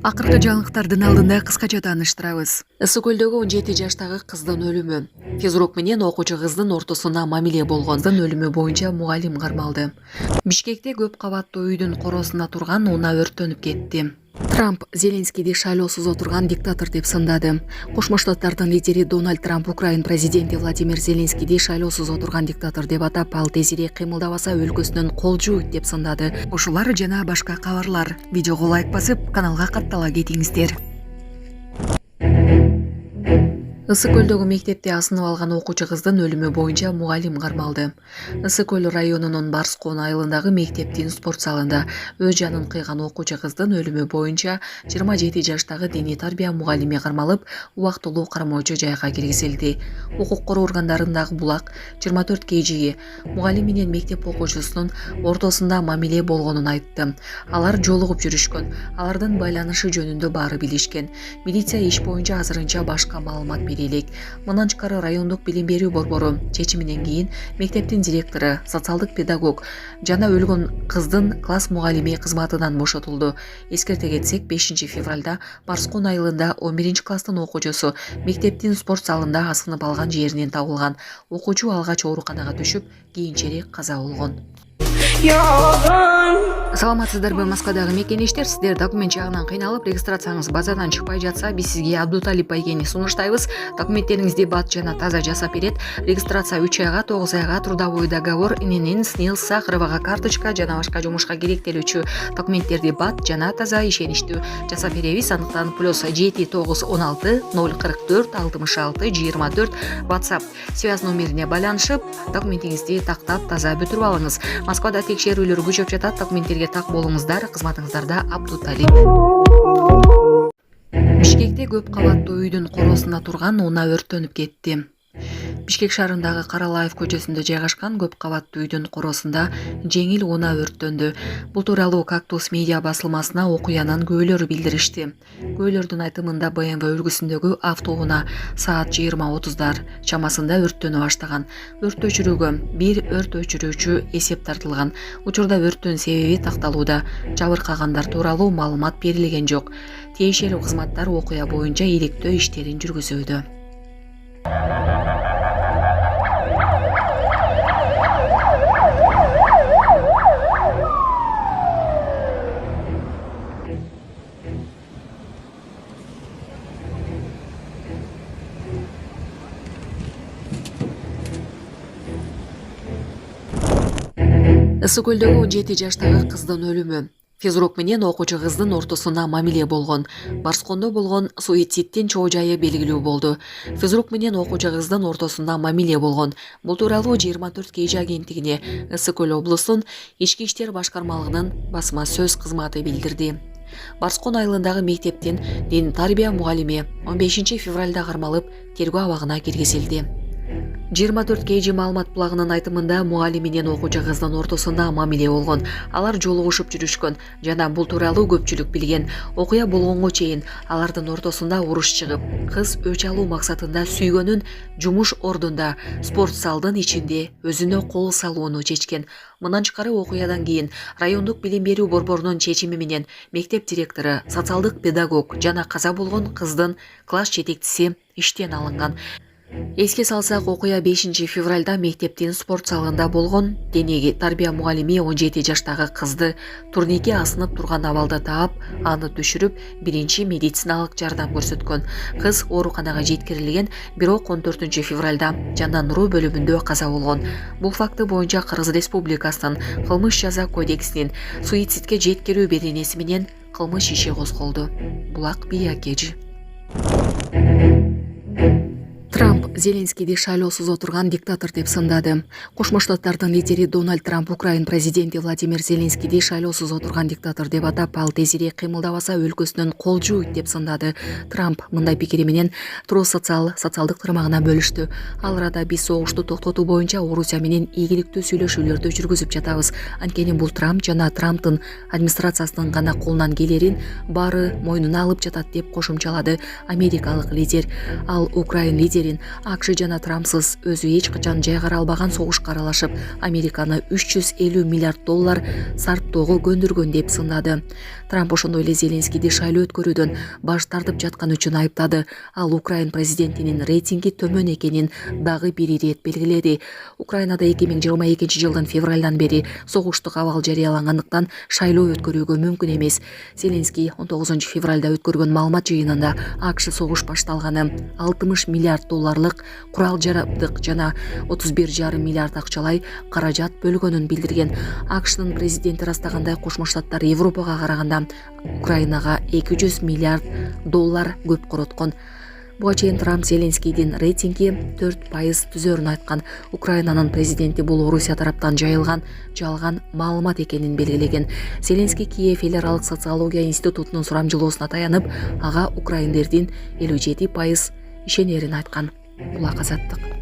Акыркы жаңылыктардын алдында кыскача тааныштырабыз. Ысык көлдөгү 17 жаштагы кыздын өлүмү. Физрук менен окуучу кыздын ортосуна мамиле болгондун өлүмү боюнча мугалим кармалды. Бишкекте көп кабаттуу үйдүн коросунда турган унаа өрттөнүп кетти. Трамп Зеленскийди шайлоосуз отурган диктатор деп сындады. Кошмо Штаттардын лидери Дональд Трамп Украин президенти Владимир Зеленскийди шайлоосуз отурган диктатор деп атап, ал тезирээк кыймылдабаса өлкөсүнөн кол жууйт деп сындады. Ушулар жана башка кабарлар. Видеого лайк басып, каналга каттала кетиңиздер. Ысык көлдөгү мектепте асынып алган окуучу кыздын өлүмү боюнча мугалим кармалды. Ысык көл районунун Барскон айылындагы мектептин спорт залында өз жанын кыйган окуучу кыздын өлүмү боюнча 27 жаштагы диний тарбия мугалими кармалып, убактылуу кармоочу жайга киргизилди. Укук коргоо органдарындагы булак 24 кжги мугалим менен мектеп окуучусунун ортосунда мамиле болгонун айтты. Алар жолугуп жүрүшкөн, алардын байланышы жөнүндө баары билишкен. Милиция иш боюнча азырынча башка маалымат берелик. Мындан тышкары райондук билим берүү борбору чечиминен кийин мектептин директору, социалдык педагог жана өлгөн кыздын класс мугалими кызматынан бошотулду. Эскерте кетсек, 5 февралда Барскон айылында 11 класстын окуучусу мектептин спорт залында асынып алган жеринен табылган. Окуучу алгач ооруканага түшүп, кийинчерээк каза болгон. Саламатсыздарбы, Москвадагы мекенештер, сиздер документ жагынан кыйналып, регистрацияңыз базадан чыкпай жатса, биз сизге Абдуталип Байгени сунуштайбыз. Документтериңизди бат жана таза жасап берет. Регистрация 3 айга, 9 айга трудовой договор, ИНН, СНИЛС, Сахарова карточка жана башка жумушка керектелүүчү документтерди бат жана таза ишеништүү жасап беребиз. Андыктан +7 916 044 66 24 WhatsApp связь номерине байланышып, документиңизди тактап таза бүтүрүп алыңыз. Москвада текшерүүлөр күчөп жатат, документтерге так болуңуздар, кызматыңыздарда Абдуталип. Бишкекте көп кабаттуу үйдүн коросунда турган унаа өрттөнүп кетти. Бишкек шаарындагы Каралаев көчөсүндө жайгашкан көп кабаттуу үйдүн коросунда жеңил унаа өрттөндү. Бул тууралуу Кактус медиа басылмасына окуянын күбөлөрү билдиришти. Күбөлөрдүн айтымында BMW үлгүсүндөгү автоунаа саат 20:30 чамасында өрттөнө баштаган. Өрт өчүрүүгө бир өрт өчүрүүчү эсеп тартылган. Учурда өрттүн себеби такталууда. Жабыркагандар тууралуу маалымат берилген жок. Тиешелүү кызматтар окуя боюнча иликтөө иштерин жүргүзүүдө. Ысык көлдөгү 17 жаштагы кыздын өлүмү. Физрук менен окуучу кыздын ортосуна мамиле болгон. Барскондо болгон суициддин чоо жайы белгилүү болду. Физрук менен окуучу кыздын ортосунда мамиле болгон. Бул тууралуу 24 кж агенттигине Ысык көл облусунун ички иштер башкармалыгынын басма сөз кызматы билдирди. Барскон айылындагы мектептин дин тарбия мугалими 15 февралда кармалып, тергөө абагына киргизилди. 24 кж маалымат булагынын айтымында мугалим менен окуучу кыздын ортосунда мамиле болгон. Алар жолугушуп жүрүшкөн жана бул тууралуу көпчүлүк билген. Окуя болгонго чейин алардын ортосунда уруш чыгып, кыз өч алуу максатында сүйгөнүн жумуш ордунда, спорт залдын ичинде өзүнө кол салууну чечкен. Мындан тышкары окуядан кийин райондук билим берүү борборунун чечими менен мектеп директору, социалдык педагог жана каза болгон кыздын класс жетекчиси иштен алынган. Эске салсак, окуя 5 февралда мектептин спорт залында болгон. Денеги тарбия мугалими 17 жаштагы кызды турникке асынып турган абалда таап, аны түшүрүп, биринчи медициналык жардам көрсөткөн. Кыз ооруканага жеткирилген, бирок 14 февралда жандандыруу бөлүмүндө каза болгон. Бул факты боюнча Кыргыз Республикасынын кылмыш жаза кодексинин суицидке жеткирүү беренеси менен кылмыш иши козголду. Булак Биякеж. Трамп Зеленскийди шайлоосуз отурган диктатор деп сындады. Кошмо Штаттардын лидери Дональд Трамп Украин президенти Владимир Зеленскийди шайлоосуз отурган диктатор деп атап, ал тезирээк кыймылдабаса өлкөсүнөн кол жууйт деп сындады. Трамп мындай пикири менен Трус социалдык тармагына бөлүштү. Ал арада биз согушту токтотуу боюнча Орусия менен ийгиликтүү сүйлөшүүлөрдү жүргүзүп жатабыз. Анткени бул Трамп жана Трамптын администрациясынын гана колунан келерин баары мойнуна алып жатат деп кошумчалады америкалык лидер. Ал Украин лидерин АКШ жана Трампсыз өзү эч качан жайгара албаган согушка аралашып, Американы $350 миллиард сарптоого көндүргөн деп сындады. Трамп ошондой эле Зеленскийди шайлоо өткөрүүдөн баш тартып жаткан үчүн айыптады. Ал Украин президентинин рейтинги төмөн экенин дагы бир ирет белгиледи. Украинада 2022 жылдын февралдан бери согуштук абал жарыялангандыктан шайлоо өткөрүүгө мүмкүн эмес. Зеленский 19 февралда өткөргөн маалымат жыйынында АКШ согуш башталганы, $60 миллиард курал жарактык жана 31,5 миллиард акчалай каражат бөлгөнүн билдирген. АКШнын президенти ырастагандай Кошмо Штаттар Европага караганда Украинага $200 миллиард көп короткон. Буга чейин Трамп Зеленскийдин рейтинги 4% түзөрүн айткан. Украинанын президенти бул Орусия тараптан жайылган жалган маалымат экенин белгилеген. Зеленский Киев эл аралык социология институтунун сурамжылоосуна таянып, ага украиндердин 57% ишенерин айткан. Булак Азаттык.